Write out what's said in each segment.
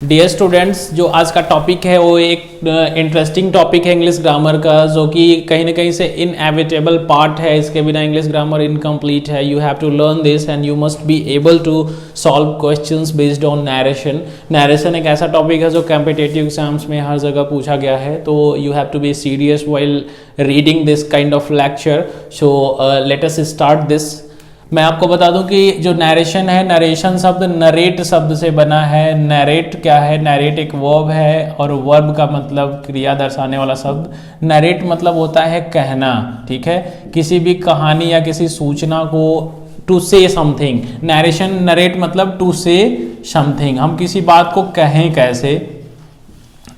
Dear students, जो आज का टॉपिक है वो एक इंटरेस्टिंग टॉपिक है इंग्लिश ग्रामर का, जो कि कहीं ना कहीं से इनएविटेबल पार्ट है। इसके बिना इंग्लिश ग्रामर इनकम्प्लीट है। You have to learn this and you must be able to solve questions based on narration. Narration एक ऐसा टॉपिक है जो कॉम्पिटिटिव एग्जाम्स में हर जगह पूछा गया है, तो you have to be serious while reading this kind of lecture. So let us start this. मैं आपको बता दूं कि जो नरेशन है, नरेशन शब्द नरेट शब्द से बना है। नरेट क्या है? नरेट एक वर्ब है और वर्ब का मतलब क्रिया दर्शाने वाला शब्द। नरेट मतलब होता है कहना, ठीक है, किसी भी कहानी या किसी सूचना को to say something. Narration, narrate मतलब टू से समथिंग, हम किसी बात को कहें कैसे।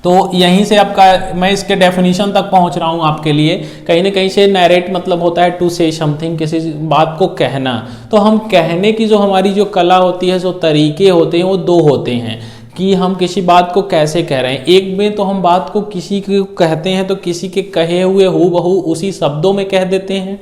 तो यहीं से आपका मैं इसके डेफिनेशन तक पहुंच रहा हूं आपके लिए। कहीं ना कहीं से नरेट मतलब होता है टू से समथिंग, किसी बात को कहना। तो हम कहने की जो हमारी जो कला होती है, जो तरीके होते हैं, वो दो होते हैं कि हम किसी बात को कैसे कह रहे हैं। एक में तो हम बात को किसी को कहते हैं तो किसी के कहे हुए हूबहू उसी शब्दों में कह देते हैं,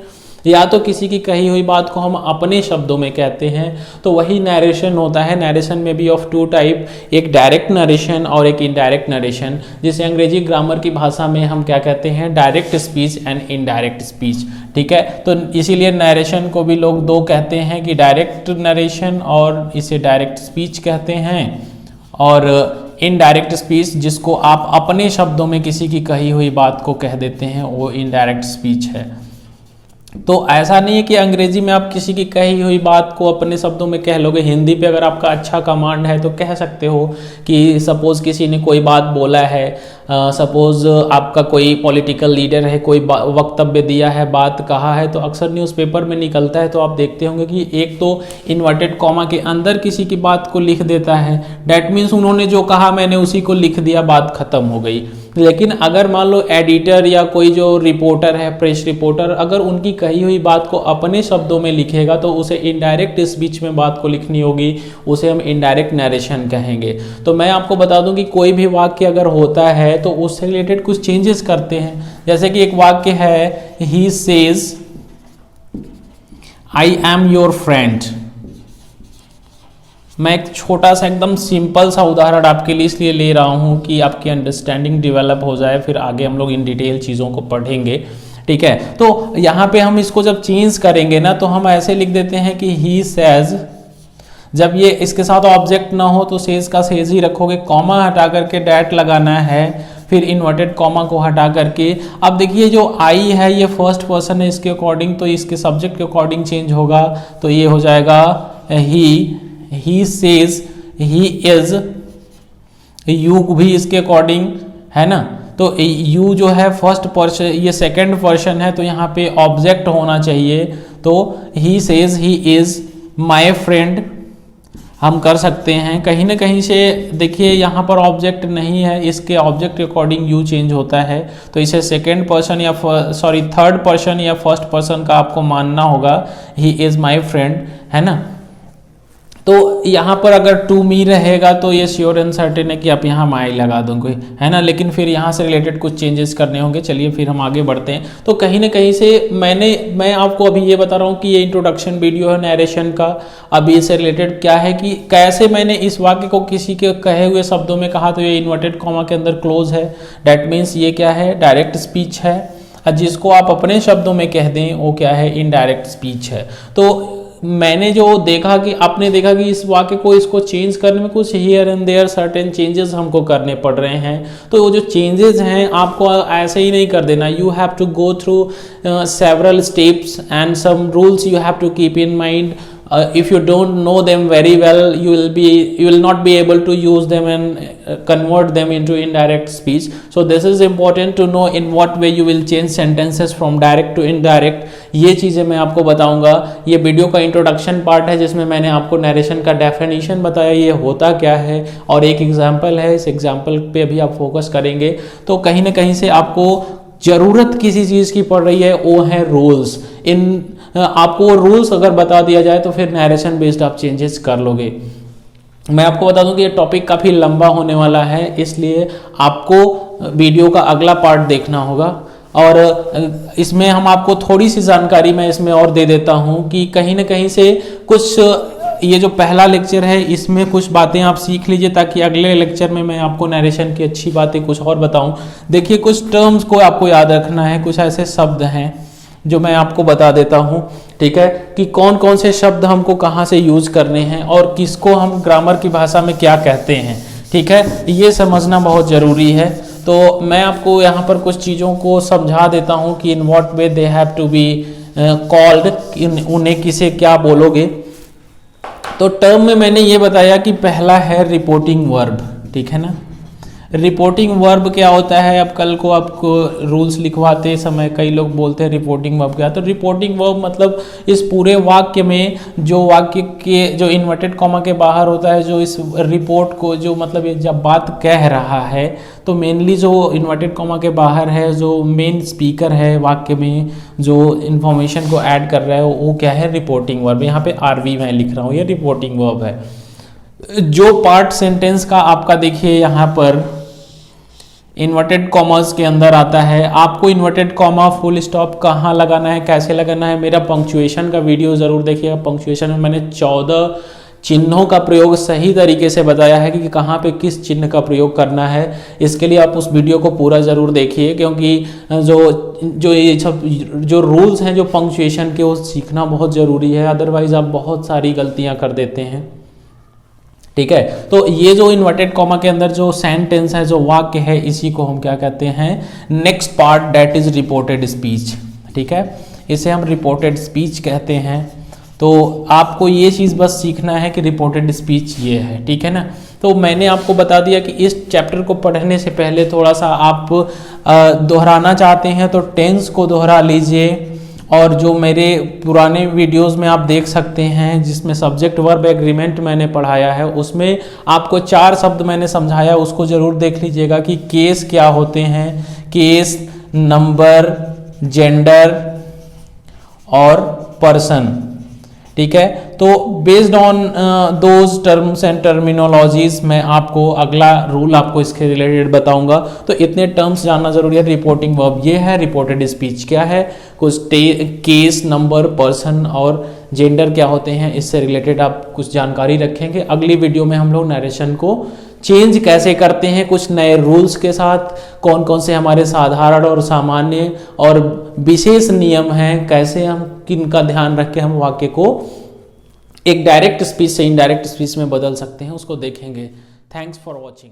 या तो किसी की कही हुई बात को हम अपने शब्दों में कहते हैं, तो वही नरेशन होता है। नरेशन में भी ऑफ टू टाइप, एक डायरेक्ट नरेशन और एक इनडायरेक्ट नरेशन, जिसे अंग्रेजी ग्रामर की भाषा में हम क्या कहते हैं? Direct speech and indirect speech, ठीक है। तो इसीलिए नरेशन को भी लोग दो कहते हैं कि डायरेक्ट नरेशन और इसे डायरेक्ट स्पीच कहते हैं, और इनडायरेक्ट स्पीच जिसको आप अपने शब्दों में किसी की कही हुई बात को कह देते हैं, वो इनडायरेक्ट स्पीच है। तो ऐसा नहीं है कि अंग्रेजी में आप किसी की कही हुई बात को अपने शब्दों में कह लोगे। हिंदी पे अगर आपका अच्छा कमांड है तो कह सकते हो कि सपोज किसी ने कोई बात बोला है, सपोज आपका कोई पॉलिटिकल लीडर है, कोई वक्तव्य दिया है, बात कहा है, तो अक्सर न्यूज़पेपर में निकलता है तो आप देखते होंगे कि एक तो इन्वर्टेड कॉमा के अंदर किसी की बात को लिख देता है। डैट मीन्स उन्होंने जो कहा मैंने उसी को लिख दिया, बात खत्म हो गई। लेकिन अगर मान लो एडिटर या कोई जो रिपोर्टर है, प्रेस रिपोर्टर, अगर उनकी कही हुई बात को अपने शब्दों में लिखेगा तो उसे इनडायरेक्ट स्पीच में बात को लिखनी होगी, उसे हम इनडायरेक्ट नरेशन कहेंगे। तो मैं आपको बता दूं कि कोई भी वाक्य अगर होता है तो उससे रिलेटेड कुछ चेंजेस करते हैं। जैसे कि एक वाक्य है, he says I am your friend. मैं एक छोटा सा एकदम सिंपल सा उदाहरण आपके लिए इसलिए ले रहा हूँ कि आपकी अंडरस्टैंडिंग डेवलप हो जाए, फिर आगे हम लोग इन डिटेल चीज़ों को पढ़ेंगे, ठीक है। तो यहाँ पे हम इसको जब चेंज करेंगे ना, तो हम ऐसे लिख देते हैं कि ही सेज। जब ये इसके साथ ऑब्जेक्ट ना हो तो सेज का सेज ही रखोगे, कॉमा हटा करके डैट लगाना है, फिर इन्वर्टेड कॉमा को हटा करके। अब देखिए जो आई है ये फर्स्ट पर्सन है, इसके अकॉर्डिंग तो इसके सब्जेक्ट के अकॉर्डिंग चेंज होगा, तो ये हो जाएगा he says, he is, you भी इसके अकॉर्डिंग है ना। तो you जो है फर्स्ट पर्सन, ये सेकंड पर्सन है, तो यहाँ पे ऑब्जेक्ट होना चाहिए। तो he says he is my friend हम कर सकते हैं। कहीं ना कहीं से देखिए यहाँ पर ऑब्जेक्ट नहीं है, इसके ऑब्जेक्ट के अकॉर्डिंग यू चेंज होता है, तो इसे सेकेंड पर्सन या थर्ड पर्सन या फर्स्ट पर्सन का आपको मानना होगा। ही इज़ माई फ्रेंड, है ना। तो यहाँ पर अगर टू मी रहेगा तो ये श्योर एंड सर्टेन है कि आप यहाँ माई लगा दोगे, है ना। लेकिन फिर यहाँ से रिलेटेड कुछ चेंजेस करने होंगे। चलिए फिर हम आगे बढ़ते हैं। तो कहीं ना कहीं से मैं आपको अभी ये बता रहा हूँ कि ये इंट्रोडक्शन वीडियो है नरेशन का। अभी इससे रिलेटेड क्या है कि कैसे मैंने इस वाक्य को किसी के कहे हुए शब्दों में कहा, तो ये इन्वर्टेड कॉमा के अंदर क्लोज है। डैट मीन्स ये क्या है? डायरेक्ट स्पीच है। जिसको आप अपने शब्दों में कह दें वो क्या है? इनडायरेक्ट स्पीच है। तो मैंने जो देखा कि आपने देखा कि इस वाक्य को इसको चेंज करने में कुछ here and there certain changes हमको करने पड़ रहे हैं। तो वो जो चेंजेस हैं आपको ऐसे ही नहीं कर देना। You have to go through several steps and some rules you have to keep in mind. If you don't know them very well, you will not be able to use them and convert them into indirect speech. So this is important to know in what way you will change sentences from direct to indirect. ये चीज़ें मैं आपको बताऊंगा। ये video का introduction part है जिसमें मैंने आपको नरेशन का डेफिनेशन बताया, ये होता क्या है, और एक एग्जाम्पल है। इस एग्जाम्पल पे अभी आप फोकस करेंगे तो कहीं ना कहीं से आपको जरूरत किसी चीज़ की पड़ रही है, वो है रूल्स। आपको रूल्स अगर बता दिया जाए तो फिर नरेशन बेस्ड आप चेंजेस कर लोगे। मैं आपको बता दूं कि ये टॉपिक काफ़ी लंबा होने वाला है, इसलिए आपको वीडियो का अगला पार्ट देखना होगा। और इसमें हम आपको थोड़ी सी जानकारी मैं इसमें और दे देता हूं कि कहीं ना कहीं से कुछ ये जो पहला लेक्चर है इसमें कुछ बातें आप सीख लीजिए ताकि अगले लेक्चर में मैं आपको नरेशन की अच्छी बातें कुछ और बताऊं। देखिए कुछ टर्म्स को आपको याद रखना है, कुछ ऐसे शब्द हैं जो मैं आपको बता देता हूं, ठीक है, कि कौन कौन से शब्द हमको कहाँ से यूज करने हैं और किसको हम ग्रामर की भाषा में क्या कहते हैं, ठीक है, ये समझना बहुत ज़रूरी है। तो मैं आपको यहाँ पर कुछ चीज़ों को समझा देता हूँ कि in what way they have to be called, उन्हें किसे क्या बोलोगे। तो टर्म में मैंने ये बताया कि पहला है रिपोर्टिंग वर्ब, ठीक है ना। रिपोर्टिंग वर्ब क्या होता है, अब कल को आपको रूल्स लिखवाते समय कई लोग बोलते हैं रिपोर्टिंग वर्ब क्या, तो रिपोर्टिंग वर्ब मतलब इस पूरे वाक्य में जो वाक्य के जो इन्वर्टेड कॉमा के बाहर होता है, जो इस रिपोर्ट को जो मतलब ये जब बात कह रहा है तो मेनली जो इन्वर्टेड कॉमा के बाहर है, जो मेन स्पीकर है वाक्य में जो इन्फॉर्मेशन को ऐड कर रहा है वो क्या है, रिपोर्टिंग वर्ब। यहाँ पे आरवी मैं लिख रहा हूँ, ये रिपोर्टिंग वर्ब है। जो पार्ट सेंटेंस का आपका देखिए यहाँ पर इन्वर्टेड कॉमर्स के अंदर आता है, आपको इन्वर्टेड कॉमा फुल स्टॉप कहाँ लगाना है, कैसे लगाना है, मेरा पंक्चुएशन का वीडियो ज़रूर देखिएगा। पंक्चुएशन में मैंने 14 चिन्हों का प्रयोग सही तरीके से बताया है कि कहाँ पे किस चिन्ह का प्रयोग करना है। इसके लिए आप उस वीडियो को पूरा ज़रूर देखिए, क्योंकि जो ये सब जो रूल्स हैं जो पंक्चुएशन के वो सीखना बहुत ज़रूरी है, अदरवाइज आप बहुत सारी गलतियाँ कर देते हैं, ठीक है। तो ये जो इन्वर्टेड कॉमा के अंदर जो सेंटेंस है, जो वाक्य है, इसी को हम क्या कहते हैं, next part that is reported speech, ठीक है, इसे हम रिपोर्टेड स्पीच कहते हैं। तो आपको ये चीज़ बस सीखना है कि रिपोर्टेड स्पीच ये है, ठीक है ना। तो मैंने आपको बता दिया कि इस चैप्टर को पढ़ने से पहले थोड़ा सा आप दोहराना चाहते हैं तो टेंस को दोहरा लीजिए, और जो मेरे पुराने वीडियोस में आप देख सकते हैं जिसमें सब्जेक्ट वर्ब एग्रीमेंट मैंने पढ़ाया है, उसमें आपको 4 शब्द मैंने समझाया, उसको ज़रूर देख लीजिएगा कि केस क्या होते हैं, केस, नंबर, जेंडर और पर्सन, ठीक है। तो based on those terms and terminologies मैं आपको अगला रूल आपको इसके रिलेटेड बताऊंगा। तो इतने टर्म्स जानना जरूरी है। रिपोर्टिंग वर्ब ये है, रिपोर्टेड स्पीच क्या है, कुछ केस, नंबर, पर्सन और जेंडर क्या होते हैं, इससे रिलेटेड आप कुछ जानकारी रखेंगे। अगली वीडियो में हम लोग नरेशन को चेंज कैसे करते हैं, कुछ नए रूल्स के साथ, कौन कौन से हमारे साधारण और सामान्य और विशेष नियम हैं, कैसे हम किन का ध्यान रख के हम वाक्य को एक डायरेक्ट स्पीच से इनडायरेक्ट स्पीच में बदल सकते हैं, उसको देखेंगे। Thanks for watching.